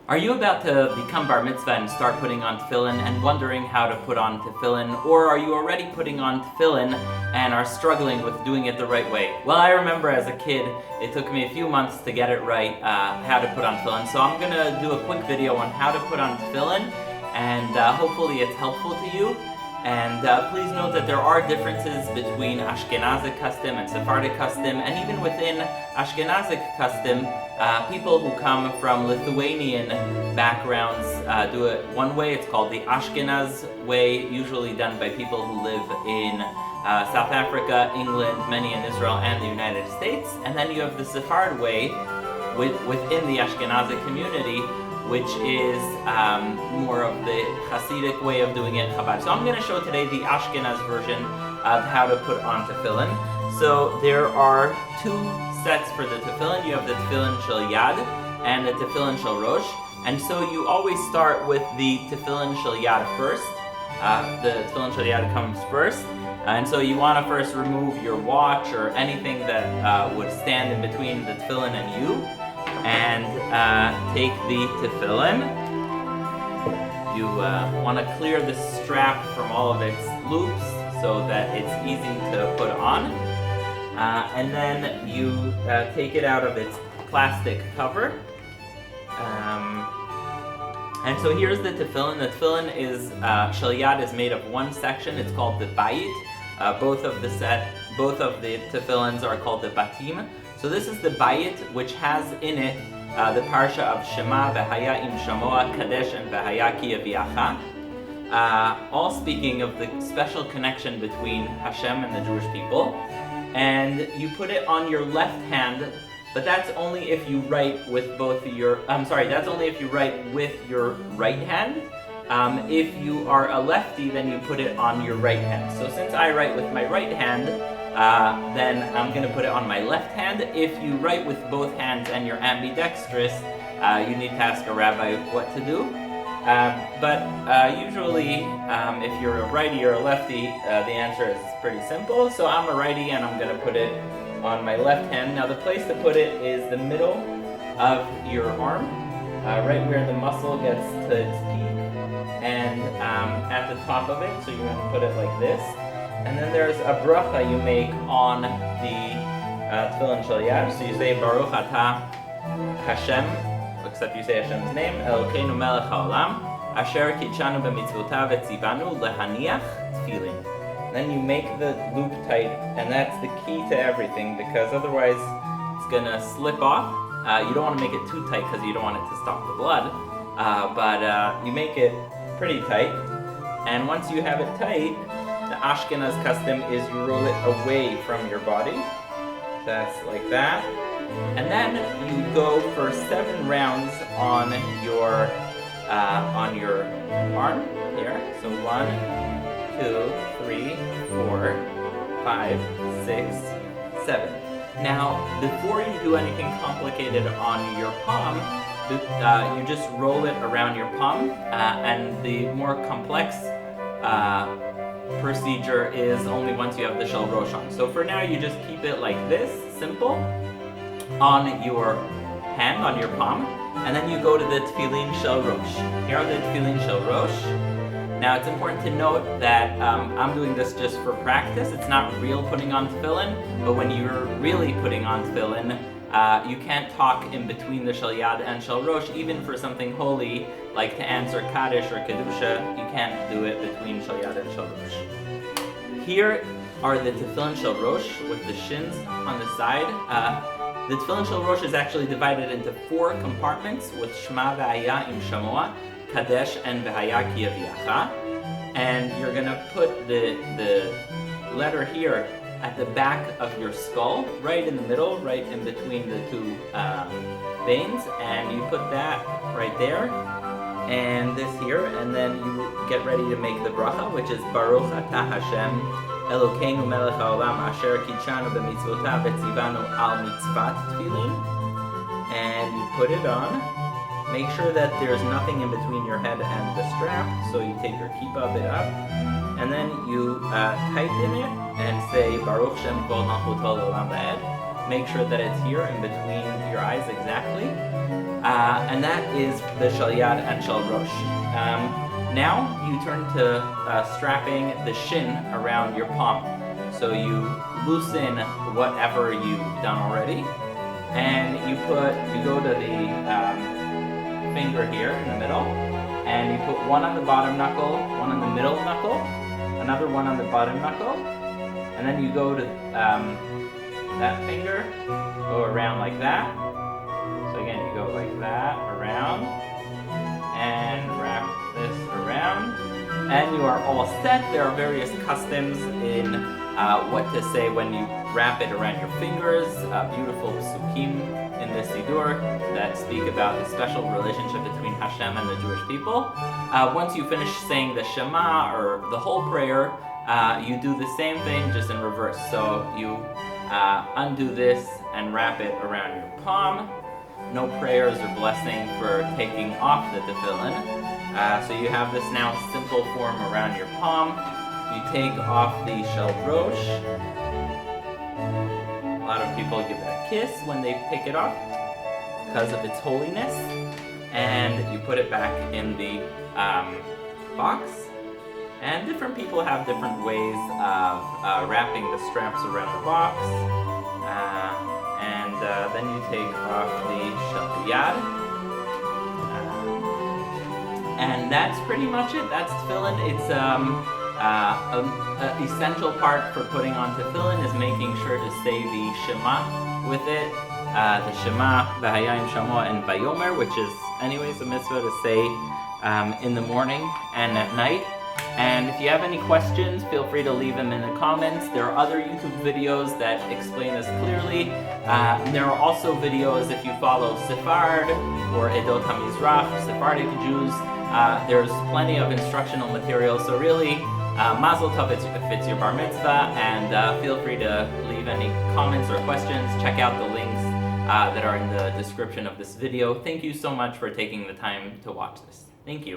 Are you about to become bar mitzvah and start putting on tefillin and wondering how to put on tefillin? Or are you already putting on tefillin and are struggling with doing it the right way? Well, I remember as a kid, it took me a few months to get it right, how to put on tefillin. So I'm gonna do a quick video on how to put on tefillin, and hopefully it's helpful to you. And please note that there are differences between Ashkenazic custom and Sephardic custom, and even within Ashkenazic custom, people who come from Lithuanian backgrounds do it one way. It's called the Ashkenaz way, usually done by people who live in South Africa, England, many in Israel, and the United States. And then you have the Sephard way within the Ashkenazic community, which is more of the Hasidic way of doing it, Chabad. So I'm going to show today the Ashkenaz version of how to put on tefillin. So there are two sets for the tefillin. You have the Teffilin Shel Yad and the Teffilin Shel Rosh. And so you always start with the Teffilin Shel Yad first. The Teffilin Shel Yad comes first. And so you want to first remove your watch or anything that would stand in between the tefillin and you. And take the tefillin. You want to clear the strap from all of its loops so that it's easy to put on. And then you take it out of its plastic cover. And so here's the tefillin. The tefillin is, Shel Yad is made of one section. It's called the bayit. Both of the tefillins are called the batim. So this is the bayit, which has in it the parsha of Shema, V'haya im shamoa, Kadesh, and V'haya ki yaviacha, all speaking of the special connection between Hashem and the Jewish people. And you put it on your left hand, but that's only if you write with that's only if you write with your right hand. If you are a lefty, then you put it on your right hand. So since I write with my right hand, then I'm going to put it on my left hand. If you write with both hands and you're ambidextrous, you need to ask a rabbi what to do. But usually, if you're a righty or a lefty, the answer is pretty simple. So I'm a righty and I'm going to put it on my left hand. Now the place to put it is the middle of your arm, right where the muscle gets to its peak, and at the top of it. So you're going to put it like this. And then there's a bracha you make on the Teffilin Shel Yad. So you say Baruch Atah Hashem, except you say Hashem's name, Elokeinu Melech HaOlam, Asher Kitshanu B'mitzvotav Etzivanu Lehaniach Tefillin. Then you make the loop tight, and that's the key to everything, because otherwise it's gonna slip off. You don't want to make it too tight because you don't want it to stop the blood, but you make it pretty tight. And once you have it tight, the Ashkenaz custom is you roll it away from your body. That's like that. And then you go for 7 rounds on your arm here. So 1, 2, 3, 4, 5, 6, 7. Now, before you do anything complicated on your palm, you just roll it around your palm, and the more complex procedure is only once you have the Shel Rosh on. So for now, you just keep it like this, simple, on your hand, on your palm, and then you go to the Teffilin Shel Rosh. Here are the Teffilin Shel Rosh. Now it's important to note that I'm doing this just for practice. It's not real putting on tefillin, but when you're really putting on tefillin, you can't talk in between the Shel Yad and Shel Rosh, even for something holy, like to answer Kaddish or Kedusha. You can't do it between Shel Yad and Shel Rosh. Here are the Teffilin Shel Rosh with the shins on the side. The Teffilin Shel Rosh is actually divided into 4 compartments with Shema V'haya im shamoa, Kadesh, and V'haya ki yaviacha. And you're going to put the letter here at the back of your skull, right in the middle, right in between the 2 veins, and you put that right there, and this here, and then you get ready to make the bracha, which is Baruch Atah Hashem, Elokeinu Melech HaOlam, Asher Kitshanu B'mitzvotav Etzivanu Al Mitzvat Tefillin, and you put it on. Make sure that there's nothing in between your head and the strap, so you take your kippah bit up, and then you tighten it and say Baruch Shem Kol Malchuto L'Olam Va'ed. make sure that it's here in between your eyes exactly. And that is the Shel Yad and Shel Rosh. Now you turn to strapping the shin around your palm. So you loosen whatever you've done already, and you go to the finger here in the middle, and you put one on the bottom knuckle, one on the middle knuckle, another one on the bottom knuckle, and then you go to that finger, go around like that. So again, you go like that, around, and wrap this around, and you are all set. There are various customs in what to say when you wrap it around your fingers, beautiful psukim in the Siddur that speak about the special relationship between Hashem and the Jewish people. Once you finish saying the Shema or the whole prayer, you do the same thing, just in reverse. So you undo this and wrap it around your palm. No prayers or blessing for taking off the tefillin. So you have this now simple form around your palm. You take off the Shel Rosh. A lot of people give it a kiss when they take it off because of its holiness. And you put it back in the box. And different people have different ways of wrapping the straps around the box. Then you take off the Shel Yad. And that's pretty much it. That's tefillin. It's an essential part for putting on tefillin is making sure to say the Shema with it. The Shema, V'hayayim Shamo, and Vayomer, which is anyways a mitzvah to say in the morning and at night. And if you have any questions, feel free to leave them in the comments. There are other YouTube videos that explain this clearly. There are also videos if you follow Sephard or Edot HaMizrach, Sephardic Jews. There's plenty of instructional material. So really, Mazel Tov if it's your bar mitzvah, and feel free to leave any comments or questions. Check out the links that are in the description of this video. Thank you so much for taking the time to watch this. Thank you.